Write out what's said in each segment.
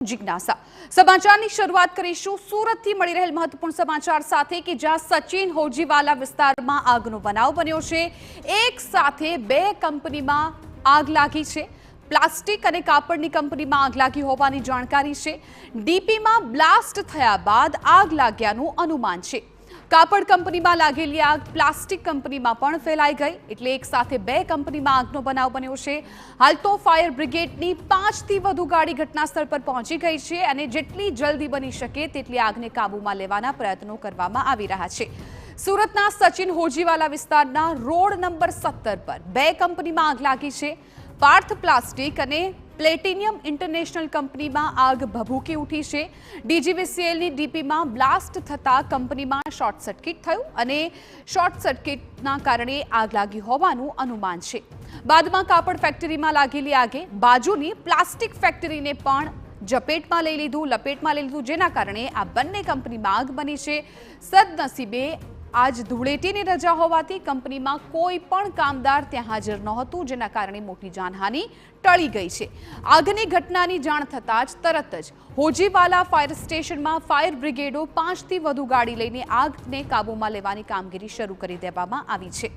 जिज्ञासा समाचार की शुरुआत करीशुं सूरतथी मळी रहेल महत्वपूर्ण समाचार साथे कि ज्यां सचिन होजीवाला विस्तारमां આગનો બનાવ બન્યો છે। એક સાથે બે કંપનીમાં આગ લાગી છે। પ્લાસ્ટિક અને કાપડની કંપનીમાં આગ લાગી હોવાની જાણકારી છે। ડીપીમાં બ્લાસ્ટ થયા બાદ આગ લાગ્યાનું અનુમાન છે। કાપડ કંપનીમાં લાગેલી આગ પ્લાસ્ટિક કંપનીમાં પણ ફેલાઈ ગઈ, એટલે એક સાથે બે કંપનીમાં આગનો બનાવ બન્યો છે। હાલ તો ફાયર બ્રિગેડની 5 થી વધુ ગાડી ઘટનાસ્થળ પર પહોંચી ગઈ છે અને જેટલી જલ્દી બની શકે તેટલી આગને કાબૂમાં લેવાના પ્રયત્નો કરવામાં આવી રહ્યા છે। સુરતના સચિન હોજીવાલા વિસ્તારના રોડ નંબર 17 પર બે કંપનીમાં આગ લાગી છે। પાર્થ પ્લાસ્ટિક અને પ્લેટિનિયમ ઇન્ટરનેશનલ કંપનીમાં આગ ભભૂકી ઉઠી છે। ડીજીવીસીએલની ડીપીમાં બ્લાસ્ટ થતા કંપનીમાં શોર્ટ સર્કિટ થયું અને શોર્ટ સર્કિટના કારણે આગ લાગી હોવાનું અનુમાન છે। બાદમાં કાપડ ફેક્ટરીમાં લાગેલી આગે બાજુની પ્લાસ્ટિક ફેક્ટરીને પણ લપેટમાં લઈ લીધું, જેના કારણે આ બંને કંપનીમાં આગ બની છે। સદનસીબે आज ધૂળેટીની રજા હોવાથી કંપનીમાં કોઈ પણ કામદાર ત્યાં હાજર નહોતું, જેના કારણે મોટી જાનહાનિ ટળી ગઈ છે। આગની ઘટનાની જાણ થતાં જ તરત જ હોજીવાલા ફાયર સ્ટેશનમાં ફાયર બ્રિગેડો 5 થી વધુ ગાડી લઈને આગને કાબૂમાં લેવાની કામગીરી શરૂ કરી દેવામાં આવી છે।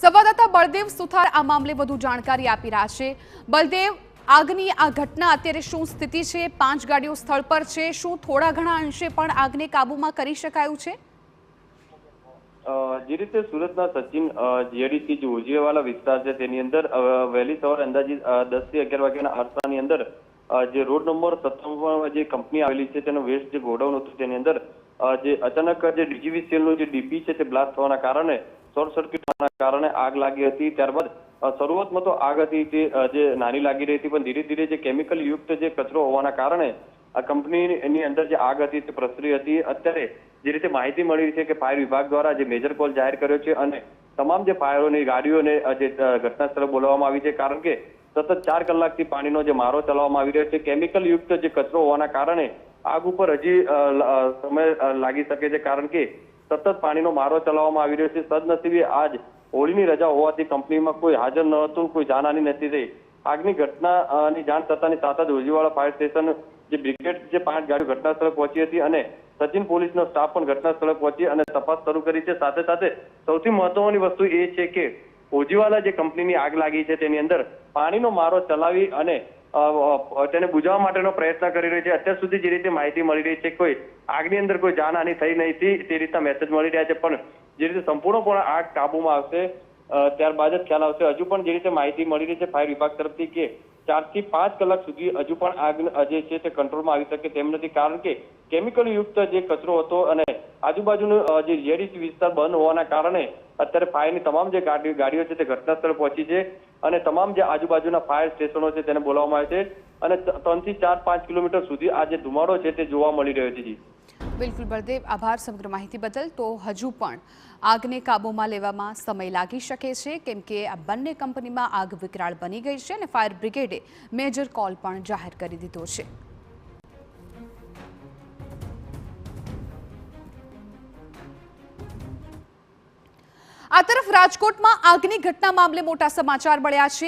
સંવાદદાતા બળદેવ સુથાર આ મામલે વધુ જાણકારી આપી રહ્યા છે। બળદેવ, આગની આ ઘટના અત્યારે શું સ્થિતિ છે? 5 ગાડીઓ સ્થળ પર છે, શું થોડા ઘણા અંશે પણ આગને કાબૂમાં કરી શકાયું છે? જે રીતે સુરતના સચિન જીઆઈડીસી જે હોજીવાલા વિસ્તાર છે તેની અંદર વહેલી સવારે અંદાજિત 10 થી 11 વાગ્યાના આસપાસની અંદર જે રોડ નંબર 17 જે કંપની આવેલી છે તેનો વેસ્ટ જે ગોડાઉન હતું તેની અંદર જે અચાનક જે ડીજીવીસીએલ નું જે ડીપી છે તે બ્લાસ્ટ થવાના કારણે શોર્ટ સર્કિટ થવાના કારણે આગ લાગી હતી। ત્યારબાદ શરૂઆતમાં તો આગ હતી તે જે નાની લાગી રહી હતી, પણ ધીરે ધીરે જે કેમિકલ યુક્ત જે કચરો હોવાના કારણે આ કંપનીની અંદર જે આગ હતી તે પ્રસરી હતી। અત્યારે જે રીતે માહિતી મળી છે કે ફાયર વિભાગ દ્વારા જે મેજર કોલ જાહેર કર્યો છે અને તમામ જે ફાયરોની ગાડીઓને જે ઘટના સ્થળે બોલાવવામાં આવી છે, કારણ કે સતત 4 કલાકથી પાણીનો જે મારો ચલાવવામાં આવી રહ્યો છે। કેમિકલ યુક્ત જે કચરો હોવાના કારણે આગ ઉપર હજી સમય લાગી શકે છે, કારણ કે સતત પાણીનો મારો ચલાવવામાં આવી રહ્યો છે। સદનસીબે આજ હોળીની રજા હોવાથી કંપનીમાં કોઈ હાજર ન હતું, કોઈ જાનહાનિ નથી થઈ। આગની ઘટનાની જાણ થતાની સાથે જ હોજીવાલા ફાયર સ્ટેશન જે બ્રિગેડ જે 5 ગાડીઓ ઘટના સ્થળે પહોંચી હતી અને સચિન પોલીસનો સ્ટાફ પણ ઘટના સ્થળે પહોંચી અને તપાસ શરૂ કરી છે। સાથે સાથે સૌથી મહત્વની વસ્તુ એ છે કે હોજીવાલા જે કંપનીની આગ લાગી છે તેની અંદર પાણીનો મારો ચલાવી અને તેને બુઝાવવા માટેનો પ્રયત્ન કરી રહી છે। અત્યાર સુધી જે રીતે માહિતી મળી રહી છે કોઈ આગની અંદર કોઈ જાનહાનિ થઈ નથી તે રીતના મેસેજ મળી રહ્યા છે, પણ જે રીતે સંપૂર્ણપણે આગ કાબૂમાં આવશે ત્યારબાદ જ ખ્યાલ આવશે। હજુ પણ જે રીતે માહિતી મળી રહી છે ફાયર વિભાગ તરફથી કે 4 થી 5 કલાક સુધી હજુ પણ આગ જે છે તે કંટ્રોલમાં આવી શકે તેમ નથી, કારણ કે કેમિકલ યુક્ત જે કચરો હતો અને આજુબાજુનો જે જીઆઈડીસી વિસ્તાર બંધ હોવાના કારણે અત્યારે ફાયરની તમામ જે ગાડીઓ છે તે ઘટના સ્થળે પહોંચી છે અને તમામ જે આજુબાજુના ફાયર સ્ટેશનો છે તેને બોલાવવામાં આવે છે અને 3 થી 4-5 કિલોમીટર સુધી આ જે ધુમાડો છે તે જોવા મળી રહ્યો છે। જી બિલકુલ બળદેવ, આભાર સમગ્ર માહિતી બદલ। તો હજુ પણ આગને કાબૂમાં લેવામાં સમય લાગી શકે છે, કેમ કે આ બંને કંપનીમાં આગ વિકરાળ બની ગઈ છે અને ફાયર બ્રિગેડે મેજર કોલ પણ જાહેર કરી દીધો છે। આ તરફ રાજકોટમાં આગની ઘટના મામલે મોટા સમાચાર મળ્યા છે।